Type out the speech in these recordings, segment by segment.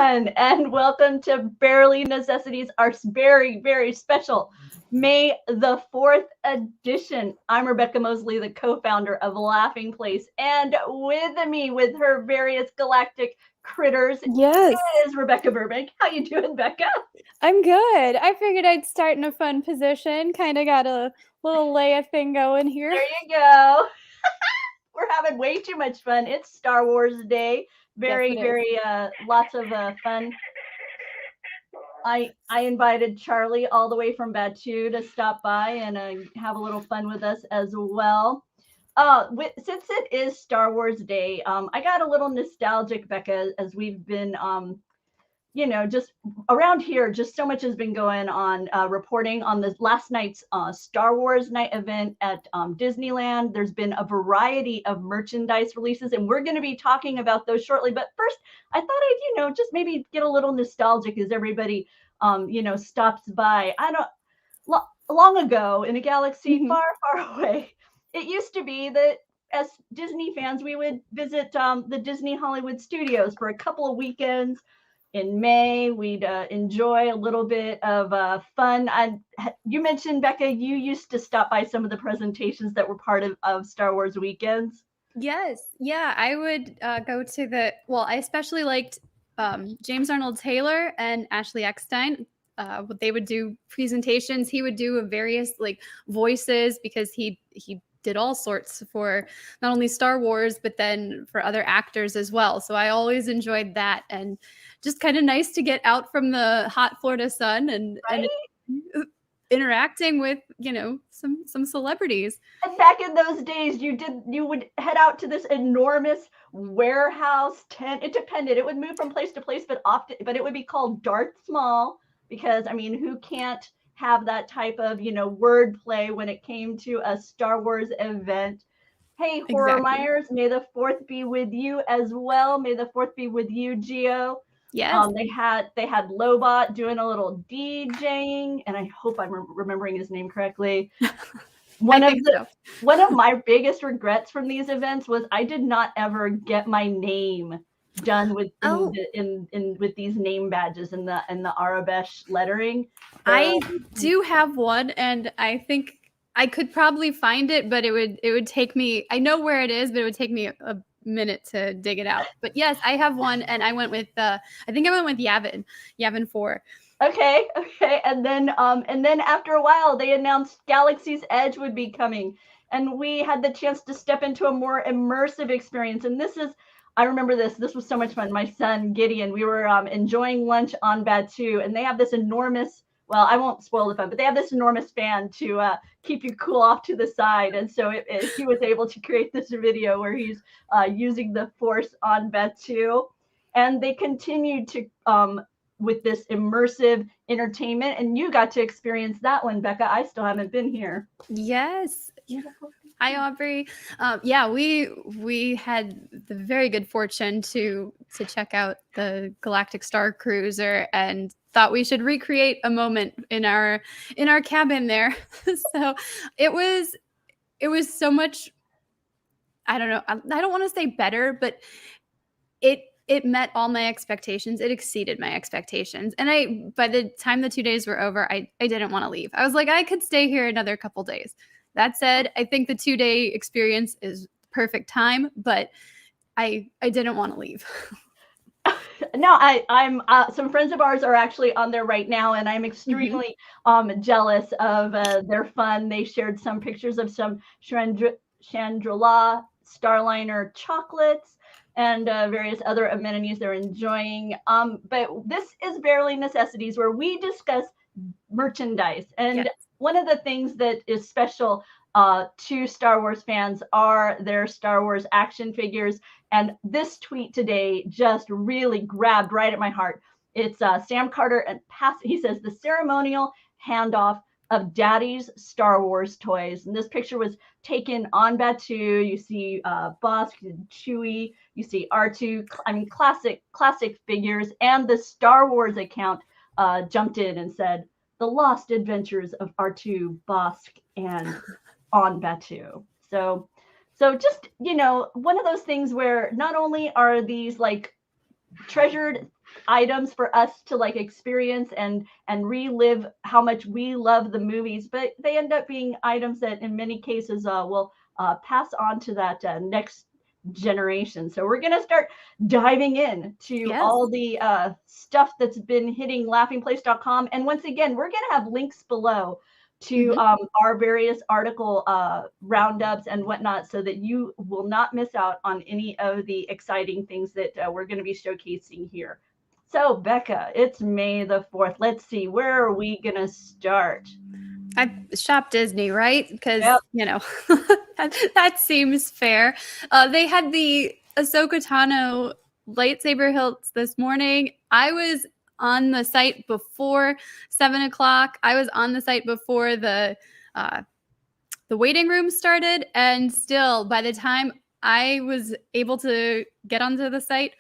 everyone, and welcome to Barely Necessities, our very, very special May the 4th edition. I'm Rebekah Mosley, the co-founder of Laughing Place, and with me, with her various galactic critters, is Rebekah Burbank. How you doing, Becca? I'm good. I figured I'd start in a fun position. Kind of got a little Leia thing going here. There you go. We're having way too much fun. It's Star Wars Day. Very, lots of fun. I invited Charlie all the way from Batuu to stop by and have a little fun with us as well. Since it is Star Wars Day, I got a little nostalgic, Becca, as we've been, just around here, just so much has been going on, reporting on this last night's Star Wars night event at Disneyland. There's been a variety of merchandise releases, and we're going to be talking about those shortly. But first, I thought I'd, just maybe get a little nostalgic as everybody, stops by. Long ago in a galaxy far, far away, it used to be that as Disney fans, we would visit the Disney Hollywood studios for a couple of weekends. In May, we'd enjoy a little bit of fun. You mentioned, Becca, you used to stop by some of the presentations that were part of Star Wars weekends. Yes. Yeah, I would go to I especially liked James Arnold Taylor and Ashley Eckstein. They would do presentations. He would do various voices because he did all sorts for not only Star Wars, but then for other actors as well. So I always enjoyed that, and just kind of nice to get out from the hot Florida sun and interacting with, some celebrities. And back in those days, you would head out to this enormous warehouse tent. It depended. It would move from place to place, but it would be called Darth Small because, who can't have that type of, wordplay when it came to a Star Wars event. Hey, Horror Myers, may the 4th be with you as well. May the 4th be with you, Geo. Yes. They had Lobot doing a little DJing, and I hope I'm remembering his name correctly. One of my biggest regrets from these events was I did not ever get my name done with with these name badges and the Arabesh lettering. So, I do have one, and I think I could probably find it, but it would take me. I know where it is, but it would take me a minute to dig it out. But yes, I have one, and I went with Yavin 4. Okay, and then after a while, they announced Galaxy's Edge would be coming, and we had the chance to step into a more immersive experience. And I remember this. This was so much fun. My son, Gideon, we were enjoying lunch on Batuu, and they have this enormous, well, I won't spoil the fun, but they have this enormous fan to keep you cool off to the side. And so he was able to create this video where he's using the Force on Batuu. And they continued to, with this immersive entertainment, and you got to experience that one, Becca. I still haven't been here. Yes. Hi, Aubrey. We had the very good fortune to check out the Galactic Star Cruiser and thought we should recreate a moment in our cabin there. So it was so much. I don't know. I don't want to say better, but it met all my expectations. It exceeded my expectations. And by the time the 2 days were over, I didn't want to leave. I was like, I could stay here another couple days. That said, I think the 2-day experience is perfect time, but I didn't want to leave. No, I'm some friends of ours are actually on there right now, and I'm extremely jealous of their fun. They shared some pictures of some Chandrila Starliner chocolates and various other amenities they're enjoying. But this is Barely Necessities, where we discuss merchandise. And one of the things that is special to Star Wars fans are their Star Wars action figures. And this tweet today just really grabbed right at my heart. It's Sam Carter, and he says, the ceremonial handoff of Daddy's Star Wars toys. And this picture was taken on Batuu. You see Bosk, Chewie, you see R2. Classic figures. And the Star Wars account jumped in and said, the lost adventures of R2, Bosk, and on Batuu. So just, one of those things where not only are these treasured items for us to like experience and relive how much we love the movies, but they end up being items that in many cases will pass on to that next generation. So we're going to start diving in to all the stuff that's been hitting laughingplace.com. And once again, we're going to have links below to our various article roundups and whatnot, so that you will not miss out on any of the exciting things that we're going to be showcasing here. So Becca, it's May the 4th. Let's see, where are we going to start? I shop Disney, right? Because, you know, that seems fair. They had the Ahsoka Tano lightsaber hilts this morning. I was on the site before 7 o'clock. I was on the site before the waiting room started. And still, by the time I was able to get onto the site,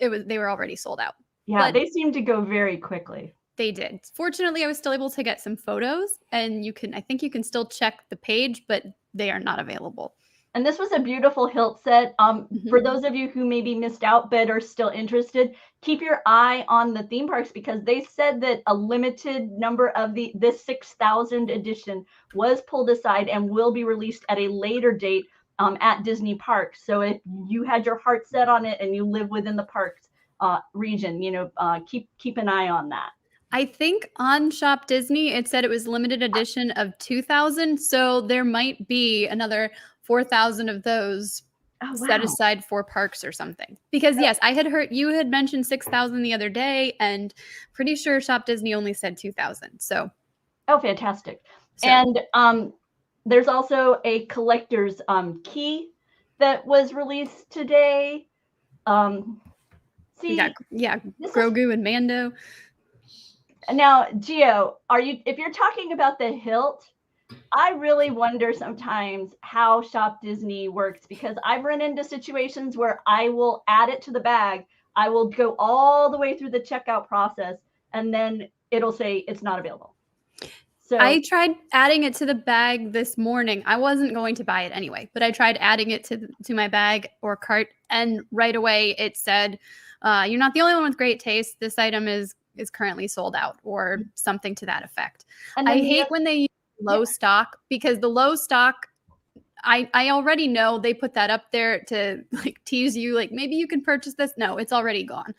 they were already sold out. Yeah, but they seem to go very quickly. They did. Fortunately, I was still able to get some photos, and I think you can still check the page, but they are not available. And this was a beautiful hilt set. For those of you who maybe missed out but are still interested, keep your eye on the theme parks, because they said that a limited number of this 6,000 edition was pulled aside and will be released at a later date at Disney parks. So if you had your heart set on it and you live within the parks region, you know, keep an eye on that. I think on Shop Disney, it said it was limited edition of 2,000. So there might be another 4,000 of those set aside for parks or something. Because yes, I had heard you had mentioned 6,000 the other day, and pretty sure Shop Disney only said 2,000. So, fantastic. So, and there's also a collector's key that was released today. See, Grogu and Mando. Now, Gio, if you're talking about the hilt, I really wonder sometimes how Shop Disney works, because I've run into situations where I will add it to the bag. I will go all the way through the checkout process, and then it'll say it's not available. So I tried adding it to the bag this morning. I wasn't going to buy it anyway, but I tried adding it to my bag or cart, and right away it said, "You're not the only one with great taste. This item is currently sold out," or something to that effect. I hate when they use low stock, because the low stock, I already know they put that up there to like tease you, like maybe you can purchase this. No, it's already gone.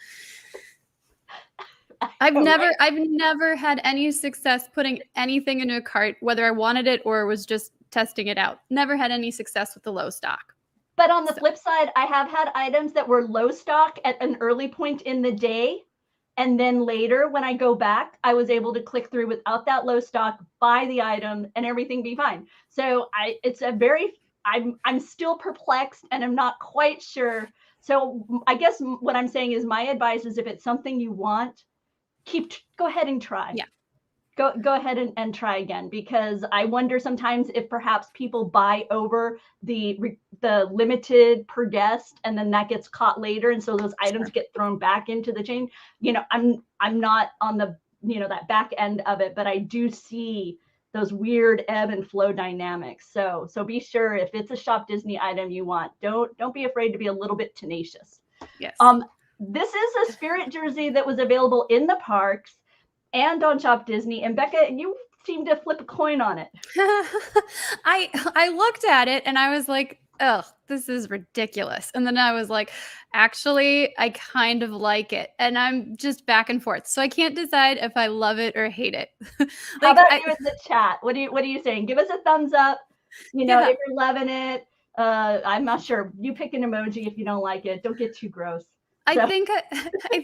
I've never had any success putting anything into a cart, whether I wanted it or was just testing it out. Never had any success with the low stock. But on the flip side, I have had items that were low stock at an early point in the day, and then later when I go back, I was able to click through without that low stock, buy the item, and everything be fine. So I'm still perplexed, and I'm not quite sure. So I guess what I'm saying is, my advice is, if it's something you want, go ahead and try. Yeah. Go ahead and try again, because I wonder sometimes if perhaps people buy over the limited per guest, and then that gets caught later, and so those items get thrown back into the chain. You know, I'm not on the, you know, that back end of it, but I do see those weird ebb and flow dynamics. So be sure, if it's a Shop Disney item you want, don't be afraid to be a little bit tenacious. Yes. This is a Spirit jersey that was available in the parks and on Shop Disney. And Becca, you seem to flip a coin on it. I looked at it and I was like, oh, this is ridiculous. And then I was like, actually, I kind of like it. And I'm just back and forth. So I can't decide if I love it or hate it. How about you in the chat? What are you saying? Give us a thumbs up. You know, if you're loving it. I'm not sure. You pick an emoji if you don't like it. Don't get too gross. So. I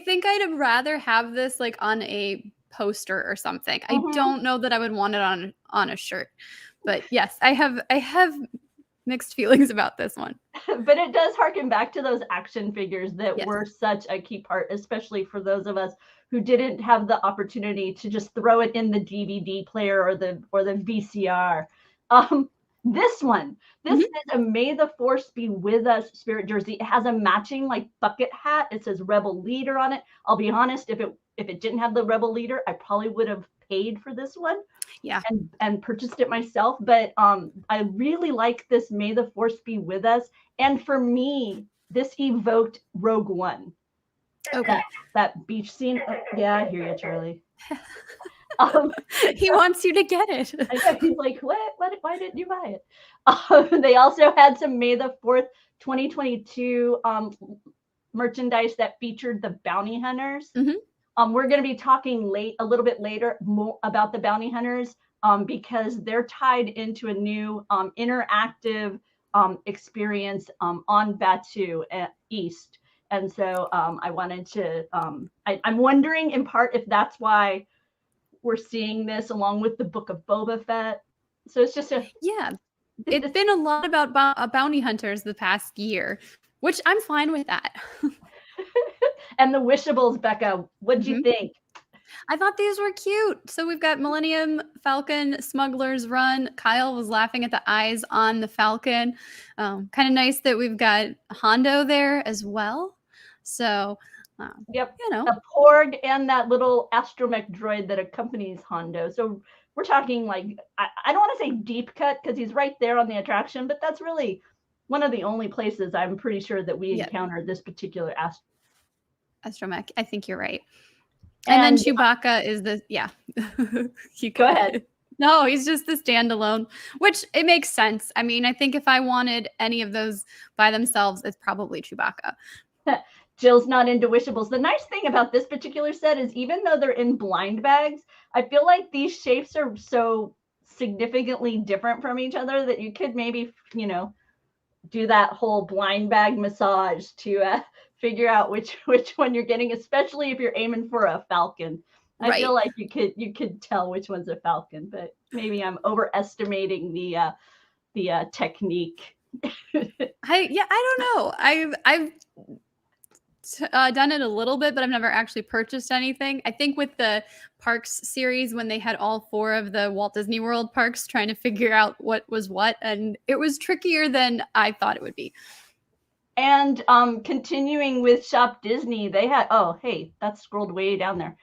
think I'd rather have this like on a poster or something. I don't know that I would want it on a shirt. But yes, I have mixed feelings about this one. But it does harken back to those action figures that were such a key part, especially for those of us who didn't have the opportunity to just throw it in the DVD player or the VCR. This is a May the Force Be With Us Spirit jersey. It has a matching like bucket hat. It says Rebel Leader on it. I'll be honest, if it didn't have the Rebel Leader, I probably would have paid for this one. Yeah. And purchased it myself. But I really like this May the Force Be With Us. And for me, this evoked Rogue One. Okay. That beach scene. Yeah, I hear you, Charlie. He wants you to get it. I know, he's like, what? Why didn't you buy it? They also had some May the 4th, 2022 merchandise that featured the bounty hunters. Mm-hmm. We're going to be talking a little bit later more about the bounty hunters because they're tied into a new interactive experience on Batuu East. And so I wanted to, I'm wondering in part if that's why we're seeing this along with the Book of Boba Fett. So it's just it's been a lot about bounty hunters the past year, which I'm fine with that. And the Wishables, Becca, what'd you think? I thought these were cute. So we've got Millennium Falcon Smuggler's Run. Kyle was laughing at the eyes on the Falcon. Kind of nice that we've got Hondo there as well. So, yep, you know, a Porg and that little astromech droid that accompanies Hondo. So we're talking like, I don't want to say deep cut because he's right there on the attraction, but that's really one of the only places I'm pretty sure that we encountered this particular astromech. I think you're right. And then Chewbacca is the, you go ahead. No, he's just the standalone, which it makes sense. I mean, I think if I wanted any of those by themselves, it's probably Chewbacca. Jill's not into Wishables. The nice thing about this particular set is even though they're in blind bags, I feel like these shapes are so significantly different from each other that you could maybe, do that whole blind bag massage to figure out which one you're getting, especially if you're aiming for a Falcon. I feel like you could tell which one's a Falcon, but maybe I'm overestimating the technique. I don't know. I've done it a little bit, but I've never actually purchased anything. I think with the parks series, when they had all 4 of the Walt Disney World parks trying to figure out what was what, and it was trickier than I thought it would be. And continuing with Shop Disney, they had, oh, hey, that's scrolled way down there.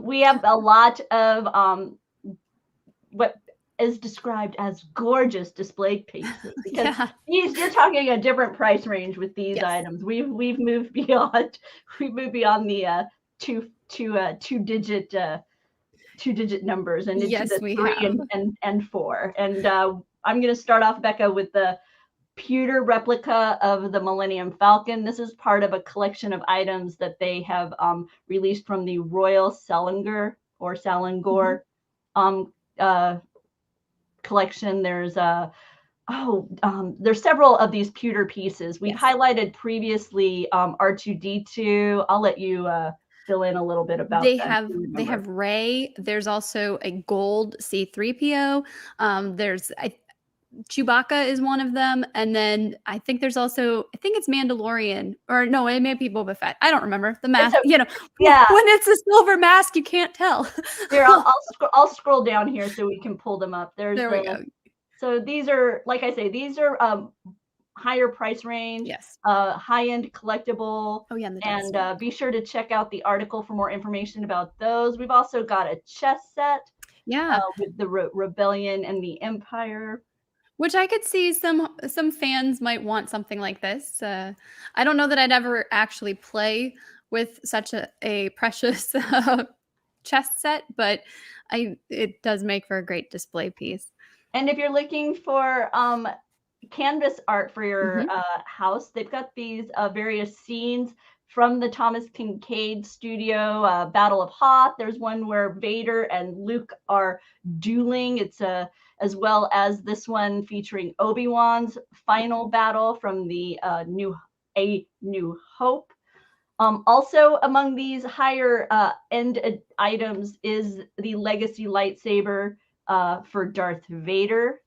We have a lot of what is described as gorgeous display pieces because you're talking a different price range with these items. We've moved beyond the two digit numbers and into the 3 and 4. And I'm going to start off, Becca, with the pewter replica of the Millennium Falcon. This is part of a collection of items that they have released from the Royal Selangor or Selangor collection. There's there's several of these pewter pieces. We've highlighted previously R2D2. I'll let you fill in a little bit about that. They have Rey. There's also a gold C3PO. There's Chewbacca is one of them, and then I think there's also it's Mandalorian, or no, it may be Boba Fett. I don't remember the mask. When it's a silver mask, you can't tell. Here, I'll scroll down here so we can pull them up. There we go. So these are, like I say, these are higher price range. Yes. High-end collectible. Oh yeah, and be sure to check out the article for more information about those. We've also got a chess set. Yeah. With the Rebellion and the Empire. Which I could see some fans might want something like this. I don't know that I'd ever actually play with such a precious chess set, but it does make for a great display piece. And if you're looking for canvas art for your house, they've got these various scenes from the Thomas Kincaid studio, Battle of Hoth. There's one where Vader and Luke are dueling. It's as well as this one featuring Obi-Wan's final battle from the New Hope. Also among these higher end items is the Legacy lightsaber for Darth Vader.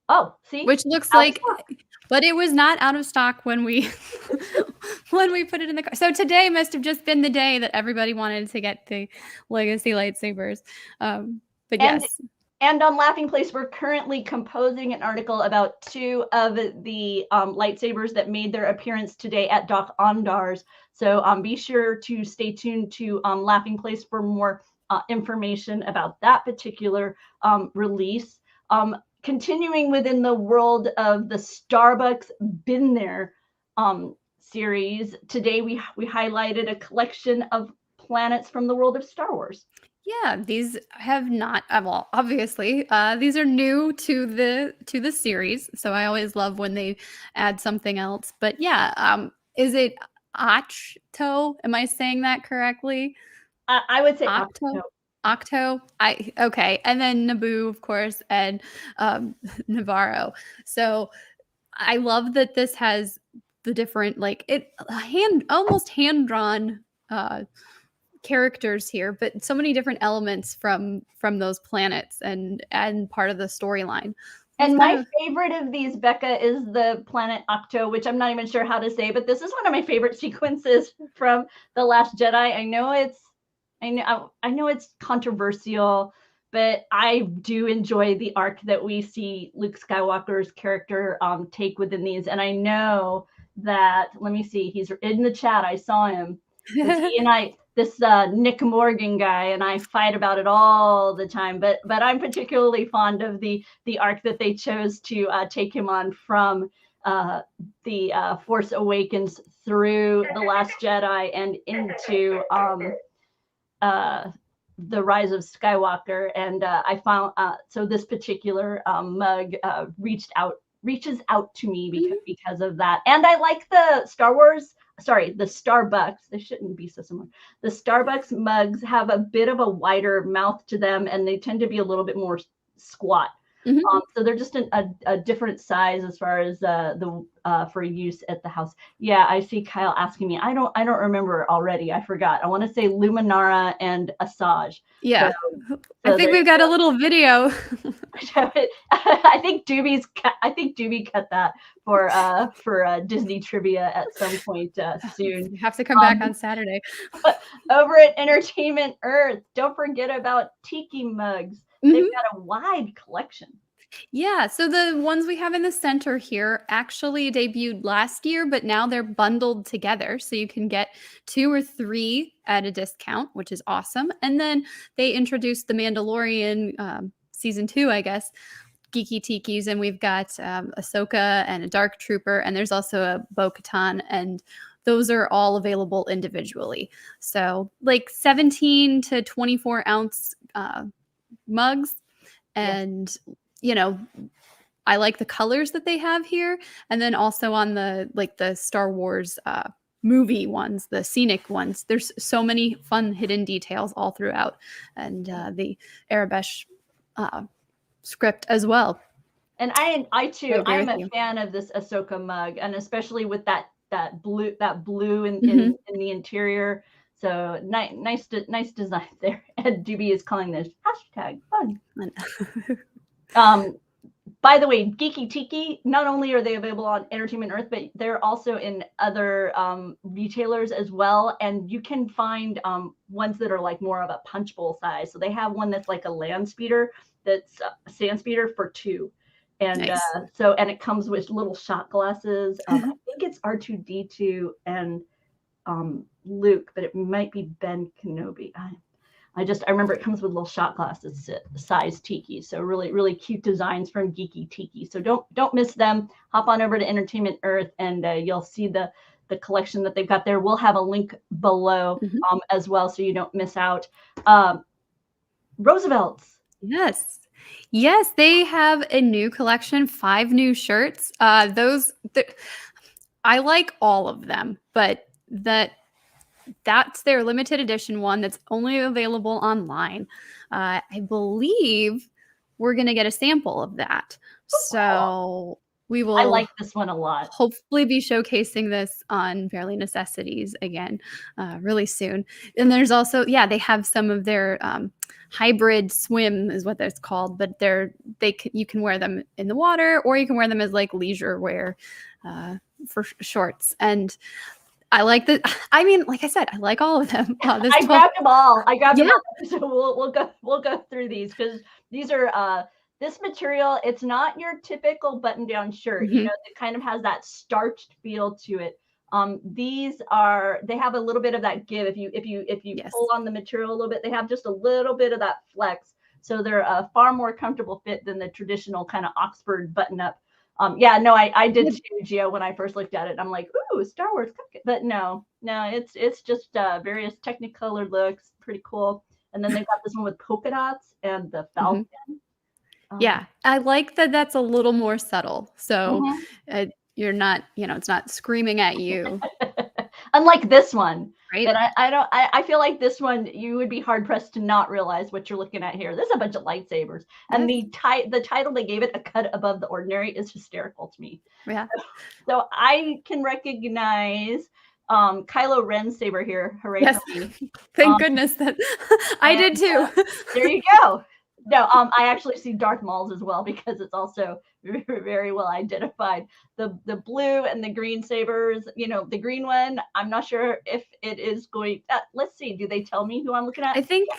Oh, see? Which looks like, but it was not out of stock when we put it in the car. So today must have just been the day that everybody wanted to get the Legacy lightsabers. But yes. And on Laughing Place, we're currently composing an article about 2 of the lightsabers that made their appearance today at Doc Ondar's. So be sure to stay tuned to Laughing Place for more information about that particular release. Continuing within the world of the Starbucks Been There series. Today we highlighted a collection of planets from the world of Star Wars. Yeah, these have not well, obviously, these are new to the series, so I always love when they add something else. But yeah, is it Octo? Am I saying that correctly? I would say Octo. Octo. Okay, and then Naboo, of course, and Navarro. So I love that this has the different almost hand drawn characters here, but so many different elements from those planets and part of the storyline. And my favorite of these, Becca, is the planet Octo, which I'm not even sure how to say, but this is one of my favorite sequences from The Last Jedi. I know it's controversial, but I do enjoy the arc that we see Luke Skywalker's character take within these. And I know that, let me see, he's in the chat. I saw him. He and this Nick Morgan guy and I fight about it all the time, but I'm particularly fond of the arc that they chose to take him on from the Force Awakens through The Last Jedi and into the Rise of Skywalker. And I found so this particular mug reaches out to me because of that. And I like the the Starbucks. They shouldn't be so similar. The Starbucks mugs have a bit of a wider mouth to them, and they tend to be a little bit more squat. So they're just a different size as far as the for use at the house. Yeah, I see Kyle asking me. I don't remember already. I forgot. I want to say Luminara and Asajj. Yeah, so I think we've got a little video. I think Doobie cut that for Disney trivia at some point soon. You have to come back on Saturday. Over at Entertainment Earth, don't forget about Tiki mugs. They've got a wide collection. Yeah, so the ones we have in the center here actually debuted last year, but now they're bundled together. So you can get 2 or 3 at a discount, which is awesome. And then they introduced The Mandalorian season 2, I guess, Geeki Tikis, and we've got Ahsoka and a Dark Trooper, and there's also a Bo-Katan, and those are all available individually. So like 17 to 24 ounce mugs, and I like the colors that they have here. And then also on the Star Wars movie ones, the scenic ones, there's so many fun hidden details all throughout, and the Arabesh script as well. And I too, I'm a fan of this Ahsoka mug, and especially with that blue in the interior. So nice design there. And Doobie is calling this #fun. By the way, Geeki Tiki, not only are they available on Entertainment Earth, but they're also in other retailers as well. And you can find ones that are like more of a punch bowl size. So they have one that's like a land speeder, that's a sand speeder for 2. And nice. And it comes with little shot glasses. I think it's R2D2 and Luke, but it might be Ben Kenobi. I remember it comes with little shot glasses size tiki. So really, really cute designs from Geeki Tiki. So don't miss them. Hop on over to Entertainment Earth and you'll see the collection that they've got there. We'll have a link below as well, so you don't miss out. Roosevelt's. Yes, they have a new collection, 5 new shirts. I like all of them, but that's their limited edition one that's only available online. I believe we're going to get a sample of that. So we will. I like this one a lot. Hopefully be showcasing this on Barely Necessities again really soon. And there's also, they have some of their hybrid swim is what that's called, but you can wear them in the water, or you can wear them as like leisure wear for shorts. And I like that. I mean, like I said, I like all of them. I grabbed them all. So we'll go through these, because these are this material. It's not your typical button-down shirt. It kind of has that starched feel to it. They have a little bit of that give. If you pull on the material a little bit, they have just a little bit of that flex. So they're a far more comfortable fit than the traditional kind of Oxford button-up. Yeah, no, I did too, Gio, when I first looked at it. I'm like, ooh, Star Wars cupcake. But no, it's just various Technicolor looks, pretty cool. And then they've got this one with polka dots and the Falcon. Yeah, I like that that's a little more subtle. So Mhm. you're not, it's not screaming at you. Unlike this one. Right. And I feel like this one, you would be hard pressed to not realize what you're looking at here. There's a bunch of lightsabers. And the title they gave it, A Cut Above the Ordinary, is hysterical to me. Yeah. So I can recognize Kylo Ren's saber here. Hooray Yes. for me. Thank goodness that I did too. There you go. No, I actually see Darth Maul's as well because it's also very, very well identified. The blue and the green sabers, the green one, I'm not sure if it is going. Let's see. Do they tell me who I'm looking at? I think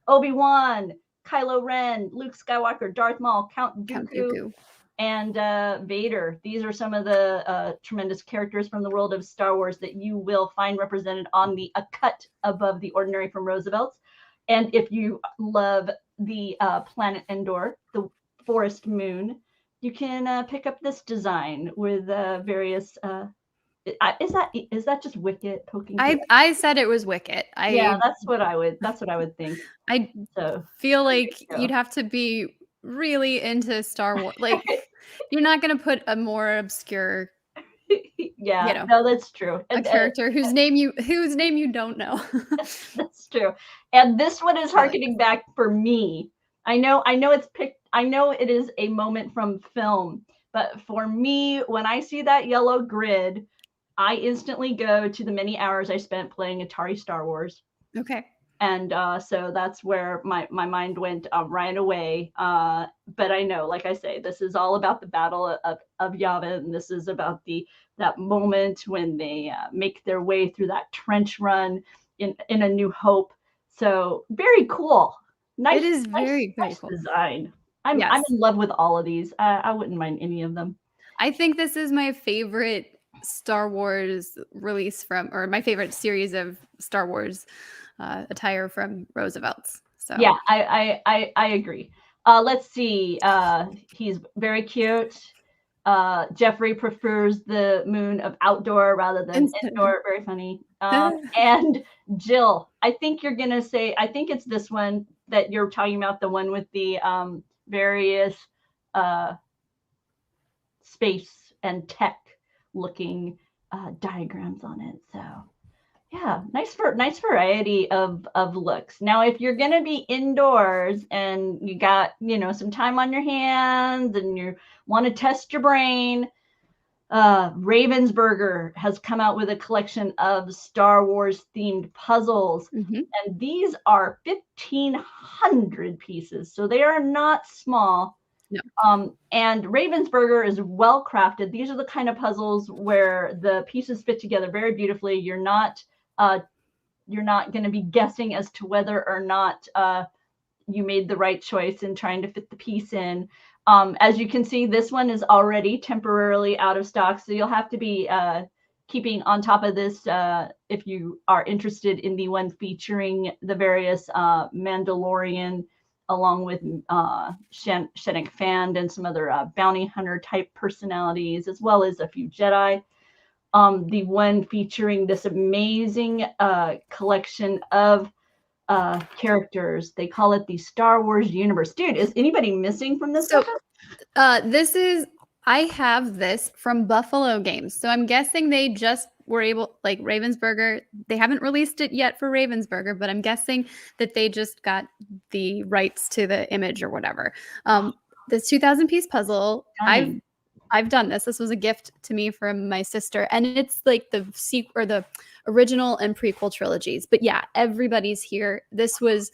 Obi-Wan, Kylo Ren, Luke Skywalker, Darth Maul, Count Dooku, and Vader. These are some of the tremendous characters from the world of Star Wars that you will find represented on the A Cut Above the Ordinary from Roosevelt's. And if you love the planet Endor, the forest moon, you can pick up this design with various. Is that just Wicket poking? I said it was Wicket. Yeah, that's what I would think. I feel like you'd have to be really into Star Wars. Like you're not going to put a more obscure. Yeah, no, that's true. A character whose name you don't know. That's true. And this one is harkening back for me. I know it's picked. I know it is a moment from film, but for me, when I see that yellow grid, I instantly go to the many hours I spent playing Atari Star Wars. Okay. And so that's where my mind went right away. But I know, like I say, this is all about the Battle of Yavin, and this is about that moment when they make their way through that trench run in A New Hope. So very cool. Nice. It is very cool design. I'm in love with all of these. I wouldn't mind any of them. I think this is my favorite Star Wars release or my favorite series of Star Wars attire from Roosevelt's. So yeah, I agree. Let's see. He's very cute. Jeffrey prefers the moon of outdoor rather than indoor. Very funny. And Jill, I think you're gonna say. I think it's this one that you're talking about, the one with the various space and tech looking diagrams on it. So yeah, nice variety of looks. Now, if you're gonna be indoors and you got some time on your hands and you want to test your brain, Ravensburger has come out with a collection of Star Wars themed puzzles, and these are 1,500 pieces, so they are not small. No. And Ravensburger is well crafted. These are the kind of puzzles where the pieces fit together very beautifully. You're not going to be guessing as to whether or not you made the right choice in trying to fit the piece in. As you can see, this one is already temporarily out of stock, so you'll have to be keeping on top of this if you are interested in the one featuring the various Mandalorian, along with Shenik Fand and some other bounty hunter type personalities, as well as a few Jedi. The one featuring this amazing collection of characters. They call it the Star Wars universe. Dude, is anybody missing from this? So I have this from Buffalo Games. So I'm guessing they just were able, like Ravensburger, they haven't released it yet for Ravensburger, but I'm guessing that they just got the rights to the image or whatever. This 2,000 piece puzzle, I've done this. This was a gift to me from my sister, and it's like the sequel or the original and prequel trilogies. But yeah, everybody's here. This was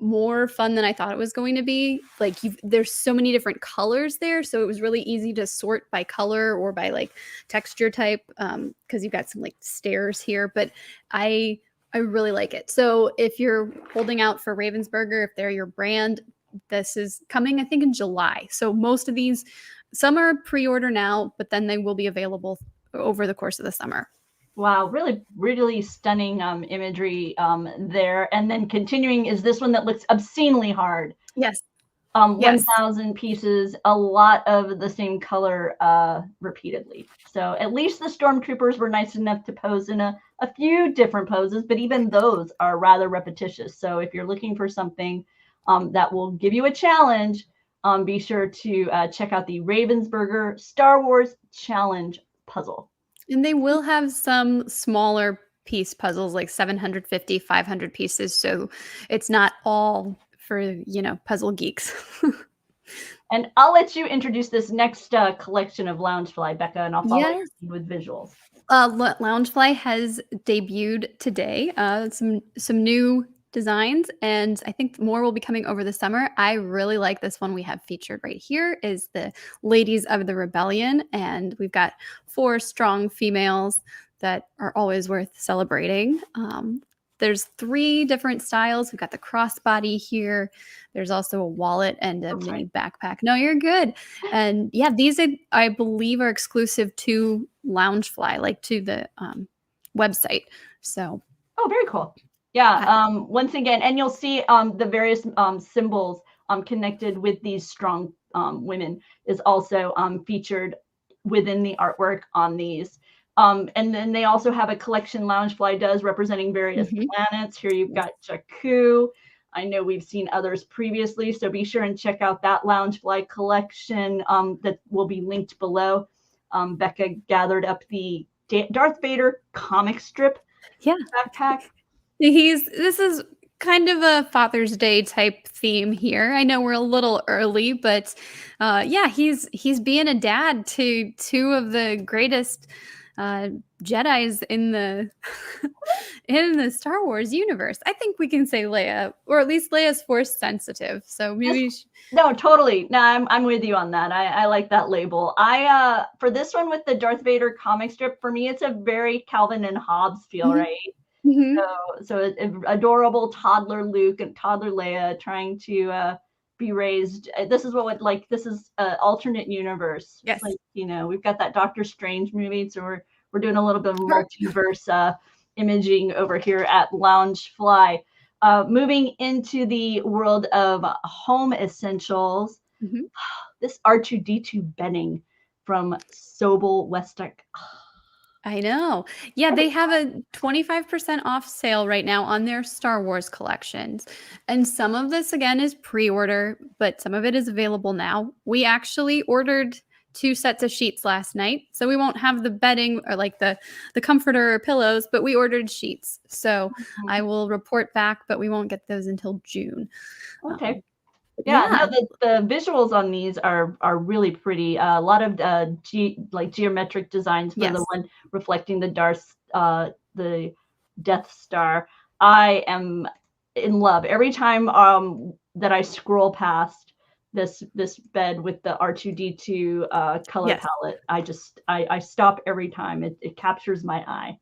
more fun than I thought it was going to be. Like there's so many different colors there, so it was really easy to sort by color or by like texture type, because you've got some like stairs here. But I really like it. So if you're holding out for Ravensburger, if they're your brand, this is coming, I think, in July. So most of these, some are pre-order now, but then they will be available over the course of the summer. Wow, really, really stunning imagery there. And then continuing is this one that looks obscenely hard. Yes. Yes. 1,000 pieces, a lot of the same color repeatedly. So at least the stormtroopers were nice enough to pose in a few different poses, but even those are rather repetitious. So if you're looking for something that will give you a challenge, be sure to check out the Ravensburger Star Wars Challenge puzzle. And they will have some smaller piece puzzles, like 750, 500 pieces. So it's not all for, puzzle geeks. And I'll let you introduce this next collection of Loungefly, Becca, and I'll follow Yes. you with visuals. Loungefly has debuted today. Some new designs, and I think more will be coming over the summer. I really like this one we have featured right here is the Ladies of the Rebellion, and we've got 4 strong females that are always worth celebrating. There's 3 different styles. We've got the crossbody here. There's also a wallet and a mini backpack. No, you're good. And yeah, these I believe are exclusive to Loungefly, like to the website. So, oh, very cool. Yeah. Once again, and you'll see the various symbols connected with these strong women is also featured within the artwork on these. And then they also have a collection Loungefly does representing various planets. Here you've got Jakku. I know we've seen others previously, so be sure and check out that Loungefly collection that will be linked below. Becca gathered up the Darth Vader comic strip backpack. This is kind of a Father's Day type theme here. I know we're a little early, but yeah, he's being a dad to 2 of the greatest Jedis in the in the Star Wars universe. I think we can say Leia, or at least Leia's Force sensitive. So maybe no, totally. No, I'm with you on that. I like that label. I for this one with the Darth Vader comic strip, for me, it's a very Calvin and Hobbes feel, right? So adorable toddler Luke and toddler Leia trying to be raised. This is this is alternate universe. Yes. Like, we've got that Doctor Strange movie, so we're doing a little bit of multiverse imaging over here at Loungefly. Moving into the world of home essentials, this R2D2 bedding from Sobel Westex. I know. Yeah, they have a 25% off sale right now on their Star Wars collections. And some of this, again, is pre-order, but some of it is available now. We actually ordered 2 sets of sheets last night, so we won't have the bedding or like the comforter or pillows, but we ordered sheets. So I will report back, but we won't get those until June. Okay. Yeah. No, the visuals on these are really pretty. A lot of geometric designs for the one reflecting the Death Star. I am in love every time that I scroll past this bed with the R2D2 color palette. I stop every time. It captures my eye.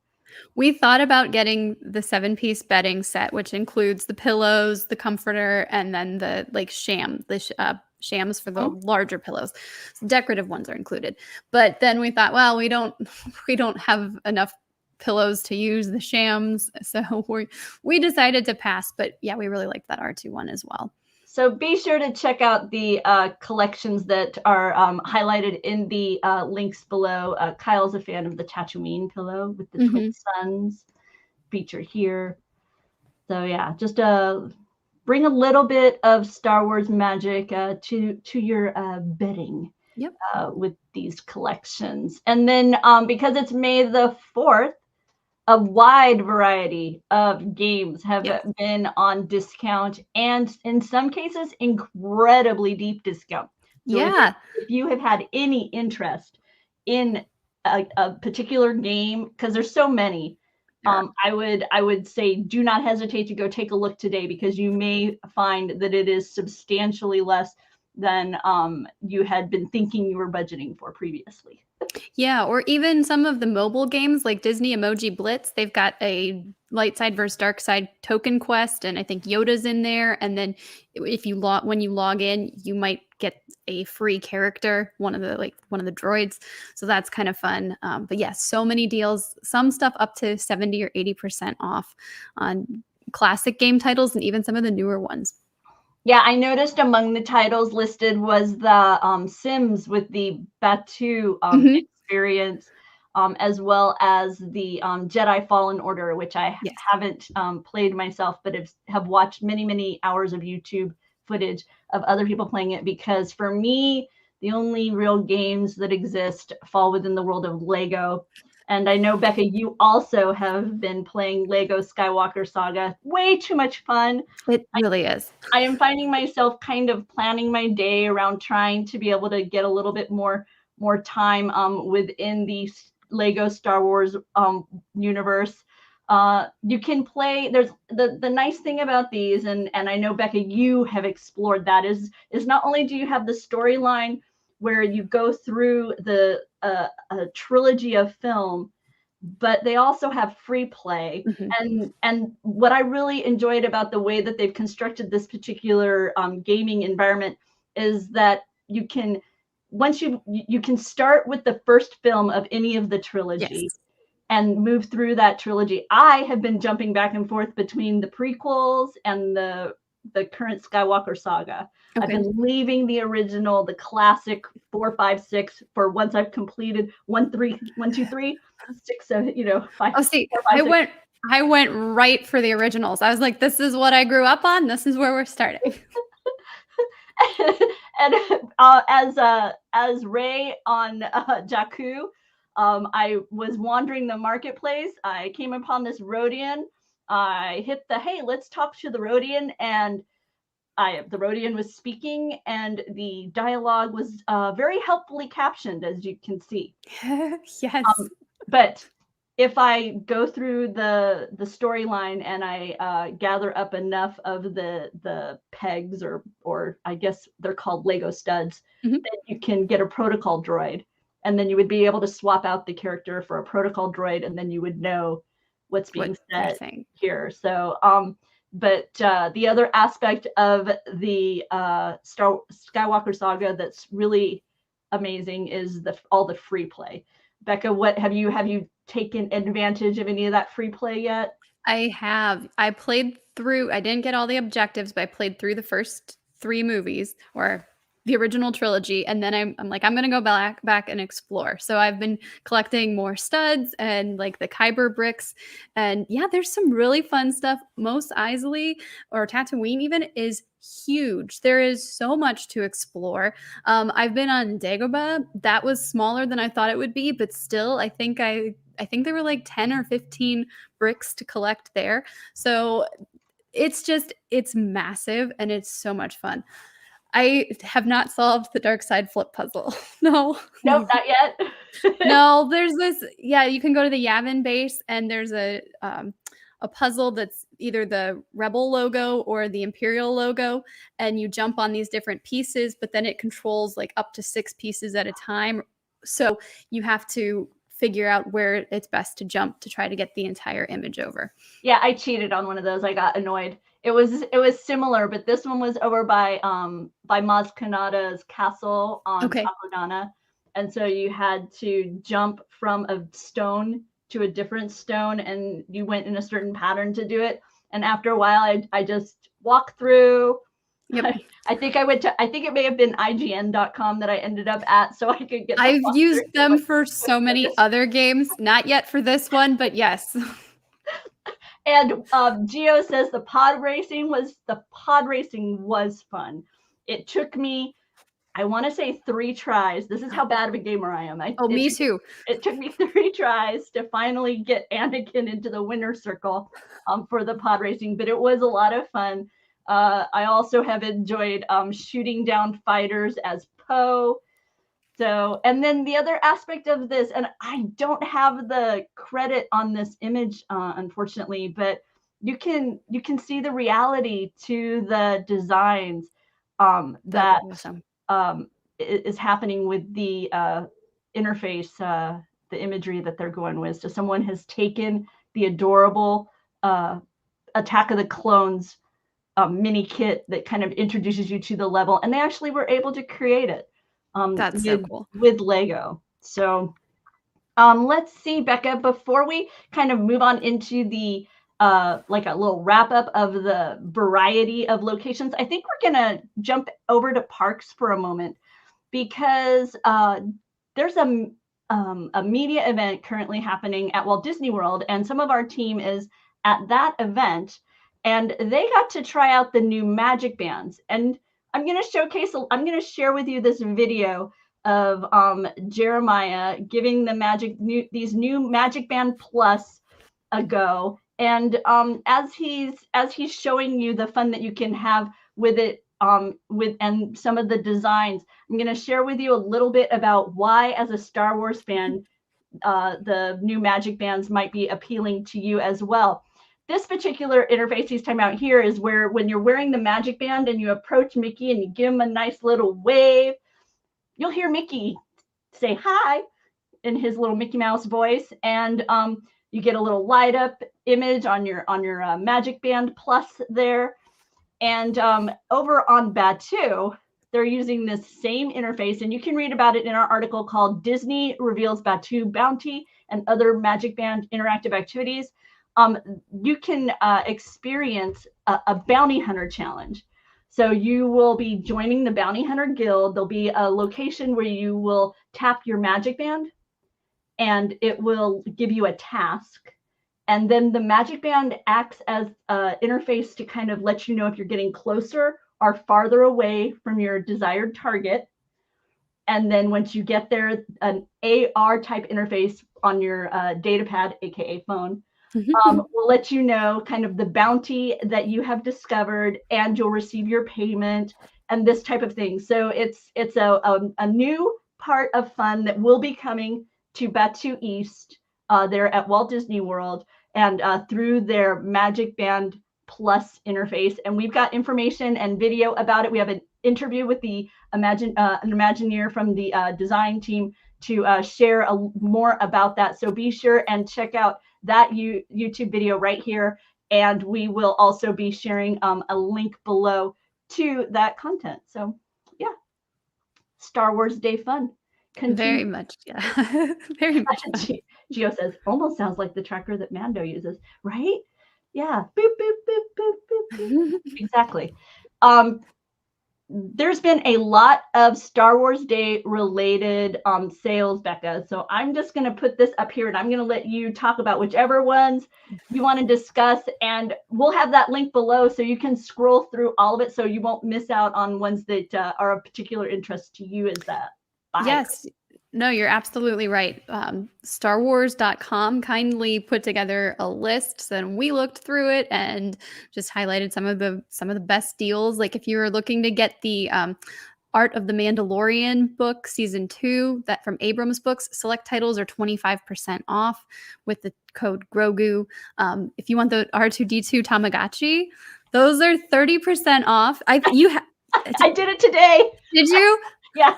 We thought about getting the 7-piece bedding set, which includes the pillows, the comforter, and then the shams for the larger pillows. So decorative ones are included. But then we thought, well, we don't have enough pillows to use the shams, so we decided to pass. But yeah, we really liked that R2 one as well. So be sure to check out the collections that are highlighted in the links below. Kyle's a fan of the Tatooine pillow with the twin suns feature here. So yeah, just bring a little bit of Star Wars magic to your bedding with these collections. And then because it's May the 4th, a wide variety of games have been on discount, and in some cases, incredibly deep discount. So if you have had any interest in a particular game, because there's so many, I would say do not hesitate to go take a look today, because you may find that it is substantially less than you had been thinking you were budgeting for previously. Yeah, or even some of the mobile games like Disney Emoji Blitz. They've got a light side versus dark side token quest, and I think Yoda's in there. And then if you when you log in, you might get a free character, one of the droids. So that's kind of fun. But yeah, so many deals. Some stuff up to 70 or 80% off on classic game titles, and even some of the newer ones. Yeah, I noticed among the titles listed was the Sims with the Batuu experience, as well as the Jedi Fallen Order, which I Yes. haven't played myself, but have watched many, many hours of YouTube footage of other people playing it, because for me, the only real games that exist fall within the world of Lego. And I know, Becca, you also have been playing Lego Skywalker Saga. Way too much fun. It really is. I am finding myself kind of planning my day around trying to be able to get a little bit more time within the Lego Star Wars universe. You can play. There's the nice thing about these, and I know, Becca, you have explored that, is not only do you have the storyline where you go through the a trilogy of film, but they also have free play. And what I really enjoyed about the way that they've constructed this particular gaming environment is that you can, once you can start with the first film of any of the trilogy. Yes. And move through that trilogy. I have been jumping back and forth between the prequels and the current Skywalker saga. Okay. I've been leaving the original, the classic 4, 5, 6 for once I've completed 1, 2, 3, 6, 7, 5. Oh, see, 4, 5, 6. I went right for the originals. I was like, this is what I grew up on. This is where we're starting. And as Rey on Jakku, I was wandering the marketplace. I came upon this Rodian. I hit the, hey, let's talk to the Rodian, and the Rodian was speaking, and the dialogue was very helpfully captioned, as you can see. Yes. But if I go through the storyline and I gather up enough of the pegs, or I guess they're called Lego studs, then you can get a protocol droid. And then you would be able to swap out the character for a protocol droid, and then you would know what's being said here. So, but the other aspect of the Skywalker saga that's really amazing is all the free play. Becca, what have you taken advantage of any of that free play yet? I have. I played through. I didn't get all the objectives, but I played through the first 3 movies, or the original trilogy, and then I'm like, I'm gonna go back and explore. So I've been collecting more studs and like the Kyber bricks, and yeah, there's some really fun stuff. Mos Eisley, or Tatooine even, is huge. There is so much to explore. I've been on Dagobah. That was smaller than I thought it would be, but still, I think there were like 10 or 15 bricks to collect there. So it's massive, and it's so much fun. I have not solved the dark side flip puzzle. No. Nope, not yet. No, there's this. Yeah, you can go to the Yavin base, and there's a puzzle that's either the Rebel logo or the Imperial logo, and you jump on these different pieces, but then it controls like up to 6 pieces at a time. So you have to figure out where it's best to jump to try to get the entire image over. Yeah, I cheated on one of those. I got annoyed. It was similar, but this one was over by Maz Kanata's castle on Takodana. And so you had to jump from a stone to a different stone, and you went in a certain pattern to do it. And after a while, I just walked through. Yep. I think it may have been IGN.com that I ended up at, so I could get. I've used them for so many other games, not yet for this one, but yes. And Gio says the pod racing was fun. It took me, I want to say 3 tries. This is how bad of a gamer I am. Me too. It took me 3 tries to finally get Anakin into the winner's circle for the pod racing, but it was a lot of fun. I also have enjoyed shooting down fighters as Poe. So, and then the other aspect of this, and I don't have the credit on this image, unfortunately, but you can see the reality to the designs that awesome. Is happening with the interface, the imagery that they're going with. So someone has taken the adorable Attack of the Clones mini kit that kind of introduces you to the level, and they actually were able to create it. That's so cool. With Lego. So let's see, Becca, before we kind of move on into the like a little wrap up of the variety of locations, I think we're gonna jump over to parks for a moment, because there's a media event currently happening at Walt Disney World, and some of our team is at that event, and they got to try out the new Magic Bands. And I'm going to share with you this video of Jeremiah giving these new Magic Band Plus a go. And as he's showing you the fun that you can have with it, and some of the designs, I'm going to share with you a little bit about why, as a Star Wars fan, the new Magic Bands might be appealing to you as well. This particular interface he's talking about here is where, when you're wearing the Magic Band and you approach Mickey and you give him a nice little wave, you'll hear Mickey say hi in his little Mickey Mouse voice, and you get a little light up image on your Magic Band Plus there. And over on Batuu, they're using this same interface, and you can read about it in our article called Disney Reveals Batuu Bounty and Other Magic Band Interactive Activities. You can experience a bounty hunter challenge. So you will be joining the Bounty Hunter Guild. There'll be a location where you will tap your Magic Band, and it will give you a task. And then the Magic Band acts as an interface to kind of let you know if you're getting closer or farther away from your desired target. And then once you get there, an AR type interface on your data pad, aka phone, will let you know kind of the bounty that you have discovered, and you'll receive your payment and this type of thing. So it's a new part of fun that will be coming to Batuu East there at Walt Disney World, and through their Magic Band Plus interface. And we've got information and video about it. We have an interview with an Imagineer from the design team to share more about that. So be sure and check out that YouTube video right here. And we will also be sharing a link below to that content. So yeah, Star Wars Day fun. Very much, yeah. Very much fun. Gio says, almost sounds like the tracker that Mando uses, right? Yeah. Boop, boop, boop, boop, boop, boop. Exactly. There's been a lot of Star Wars Day related sales, Becca. So I'm just going to put this up here, and I'm going to let you talk about whichever ones you want to discuss. And we'll have that link below so you can scroll through all of it so you won't miss out on ones that are of particular interest to you as that. Yes. No, you're absolutely right. StarWars.com kindly put together a list, and we looked through it and just highlighted some of the best deals. Like if you were looking to get the Art of the Mandalorian book, season 2, that from Abrams Books, select titles are 25% off with the code Grogu. If you want the R2D2 Tamagotchi, those are 30% off. I did it today. Did you? Yeah.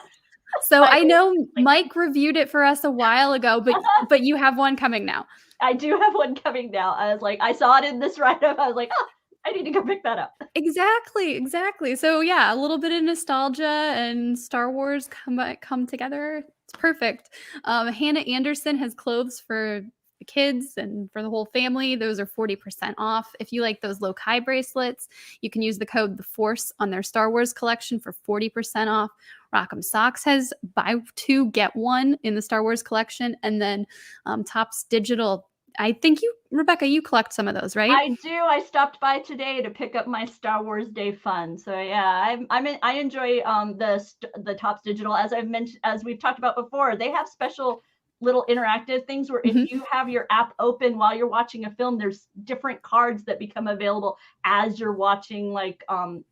So I know Mike reviewed it for us a while ago, but you have one coming now. I do have one coming now. I was like, I saw it in this write-up. I was like, oh, I need to go pick that up. Exactly. So yeah, a little bit of nostalgia and Star Wars come together. It's perfect. Hannah Anderson has clothes for the kids and for the whole family. Those are 40% off. If you like those Lokai bracelets, you can use the code The Force on their Star Wars collection for 40% off. Rock'em Socks has buy 2 get 1 in the Star Wars collection, and then Topps Digital. I think Rebekah, you collect some of those, right? I do. I stopped by today to pick up my Star Wars Day fun. So yeah, I enjoy the Topps Digital, as I've mentioned, as we've talked about before. They have special little interactive things where if you have your app open while you're watching a film, there's different cards that become available as you're watching, like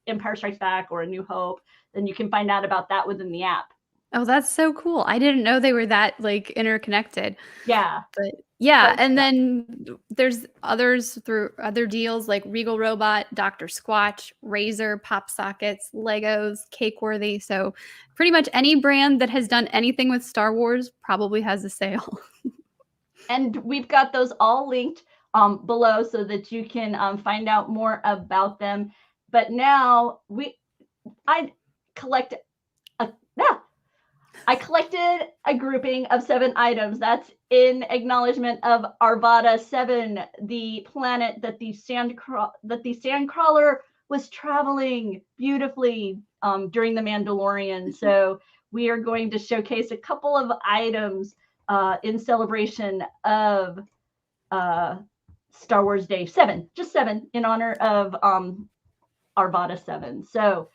Empire Strikes Back or A New Hope. Then you can find out about that within the app. Oh, that's so cool. I didn't know they were that like interconnected. Yeah. But yeah, and then there's others through other deals like Regal Robot, Dr. Squatch, Razer, Pop Sockets, Legos, Cakeworthy. So pretty much any brand that has done anything with Star Wars probably has a sale. And we've got those all linked below so that you can find out more about them. But now I collect I collected a grouping of 7 items. That's in acknowledgement of Arvada 7, the planet that the Sandcrawler was traveling beautifully during the Mandalorian. So we are going to showcase a couple of items in celebration of Star Wars Day 7, just 7, in honor of Arvada 7. So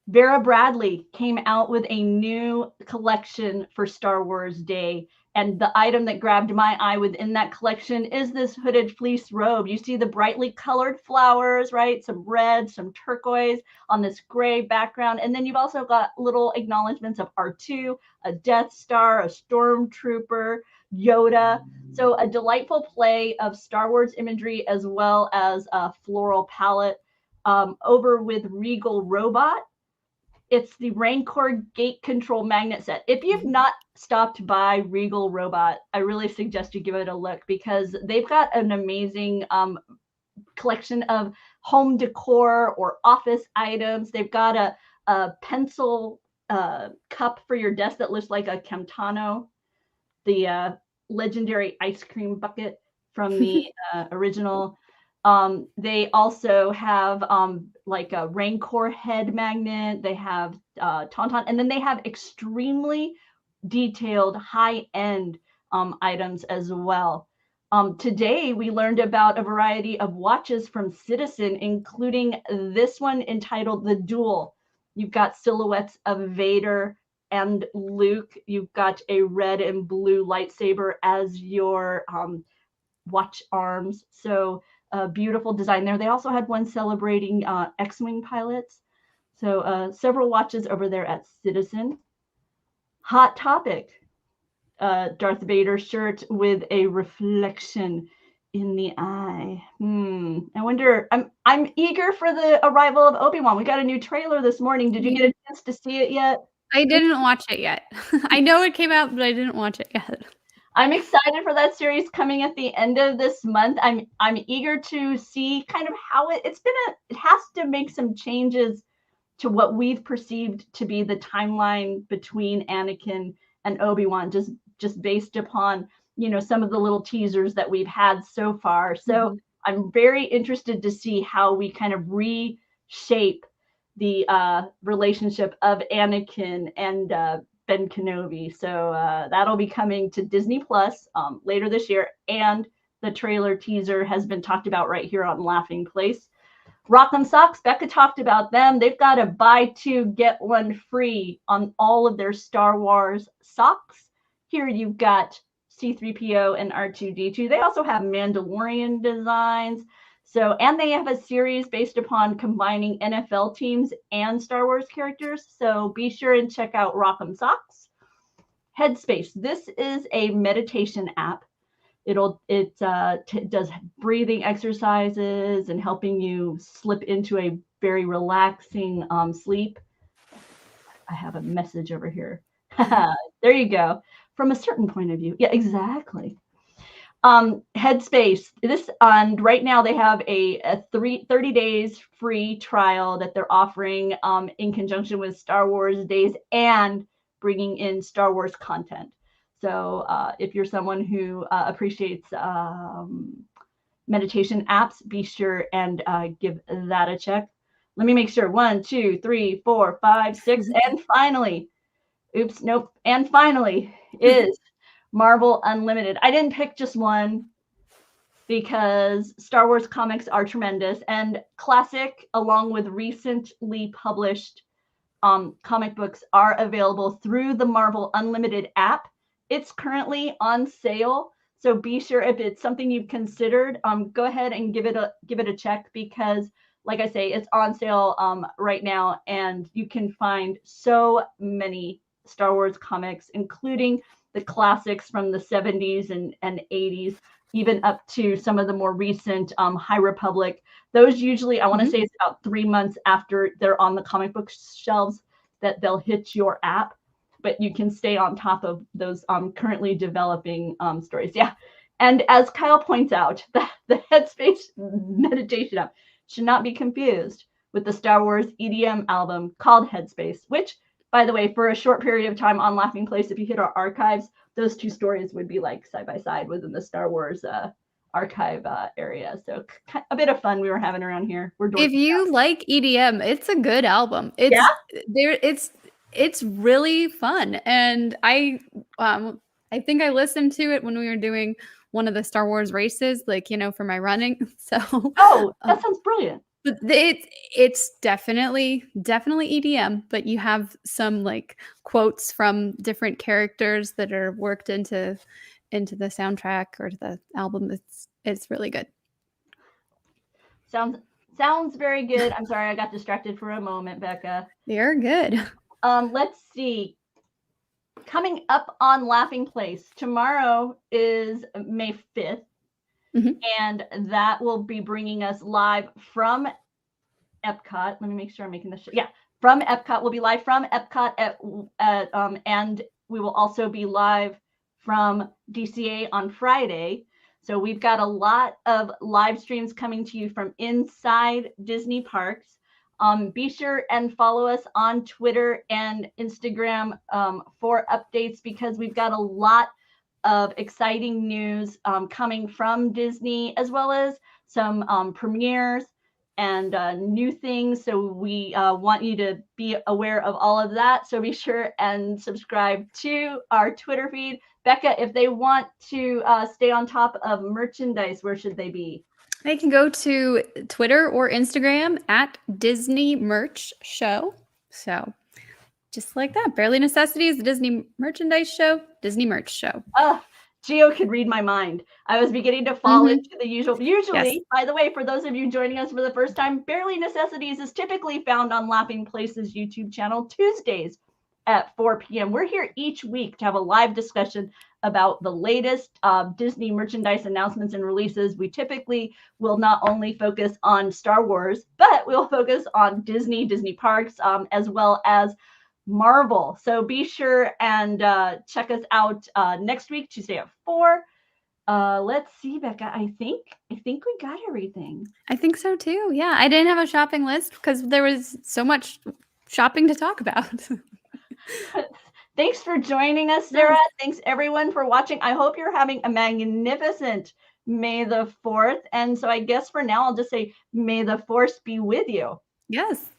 Vera Bradley came out with a new collection for Star Wars Day. And the item that grabbed my eye within that collection is this hooded fleece robe. You see the brightly colored flowers, right? Some red, some turquoise on this gray background. And then you've also got little acknowledgments of R2, a Death Star, a Stormtrooper, Yoda. So a delightful play of Star Wars imagery as well as a floral palette. Over with Regal Robot. It's the Rancor gate control magnet set. If you've not stopped by Regal Robot, I really suggest you give it a look because they've got an amazing collection of home decor or office items. They've got a pencil cup for your desk that looks like a Camtano, the legendary ice cream bucket from the original. They also have like a Rancor head magnet. They have Tauntaun, and then they have extremely detailed high-end items as well. Today, we learned about a variety of watches from Citizen, including this one entitled The Duel. You've got silhouettes of Vader and Luke. You've got a red and blue lightsaber as your watch arms. So beautiful design there. They also had one celebrating X-Wing pilots. So several watches over there at Citizen. Hot Topic. Darth Vader shirt with a reflection in the eye. I wonder, I'm eager for the arrival of Obi-Wan. We got a new trailer this morning. Did you get a chance to see it yet? I didn't watch it yet. I know it came out, but I didn't watch it yet. I'm excited for that series coming at the end of this month. I'm eager to see kind of how it has to make some changes to what we've perceived to be the timeline between Anakin and Obi-Wan, just based upon, some of the little teasers that we've had so far. So I'm very interested to see how we kind of reshape the relationship of Anakin and Ben Kenobi. So that'll be coming to Disney Plus later this year. And the trailer teaser has been talked about right here on Laughing Place. Rock'em Socks, Becca talked about them. They've got a buy 2, get 1 free on all of their Star Wars socks. Here you've got C-3PO and R2-D2. They also have Mandalorian designs. So, and they have a series based upon combining NFL teams and Star Wars characters. So be sure and check out Rock'em Socks. Headspace. This is a meditation app. It does breathing exercises and helping you slip into a very relaxing sleep. I have a message over here. There you go. From a certain point of view. Yeah, exactly. Headspace. Right now they have a 30 days free trial that they're offering in conjunction with Star Wars Days and bringing in Star Wars content. So if you're someone who appreciates meditation apps, be sure and give that a check. Let me make sure. 1, 2, 3, 4, 5, 6, and finally, and finally is Marvel Unlimited. I didn't pick just one because Star Wars comics are tremendous, and classic along with recently published comic books are available through the Marvel Unlimited app. It's currently on sale, so be sure if it's something you've considered, go ahead and give it a check because, like I say, it's on sale right now, and you can find so many Star Wars comics, including the classics from the 70s and 80s, even up to some of the more recent High Republic. Those usually, I want to say it's about 3 months after they're on the comic book shelves that they'll hit your app, but you can stay on top of those currently developing stories. Yeah. And as Kyle points out, the Headspace meditation app should not be confused with the Star Wars EDM album called Headspace, which by the way, for a short period of time on Laughing Place, if you hit our archives, those two stories would be like side by side within the Star Wars archive area. So a bit of fun we were having around here. If you like EDM, it's a good album. It's really fun, and I think I listened to it when we were doing one of the Star Wars races, like, you know, for my running. So that sounds brilliant. But it's definitely EDM, but you have some like quotes from different characters that are worked into the soundtrack or the album. It's really good. Sounds very good. I'm sorry I got distracted for a moment, Becca. You're good. Let's see. Coming up on Laughing Place, tomorrow is May 5th. Mm-hmm. And that will be bringing us live from Epcot. Let me make sure I'm making this. From Epcot. We'll be live from Epcot and we will also be live from DCA on Friday. So we've got a lot of live streams coming to you from inside Disney parks. Be sure and follow us on Twitter and Instagram for updates, because we've got a lot of exciting news coming from Disney, as well as some premieres and new things. So we want you to be aware of all of that. So be sure and subscribe to our Twitter feed. Becca, if they want to stay on top of merchandise, where should they be? They can go to Twitter or Instagram at Disney Merch Show. So just like that, Barely Necessities, the Disney Merchandise Show, Disney Merch Show. Oh, Geo could read my mind. I was beginning to fall into the usual. Usually, yes. By the way, for those of you joining us for the first time, Barely Necessities is typically found on Laughing Place's YouTube channel Tuesdays at 4 p.m. We're here each week to have a live discussion about the latest Disney merchandise announcements and releases. We typically will not only focus on Star Wars, but we'll focus on Disney parks, as well as Marvel. So be sure and check us out next week, Tuesday at 4. Let's see, Becca. I think we got everything. I think so too. Yeah, I didn't have a shopping list because there was so much shopping to talk about. Thanks for joining us, Sarah. Thanks everyone for watching. I hope you're having a magnificent May the 4th. And so I guess for now, I'll just say, may the force be with you. Yes.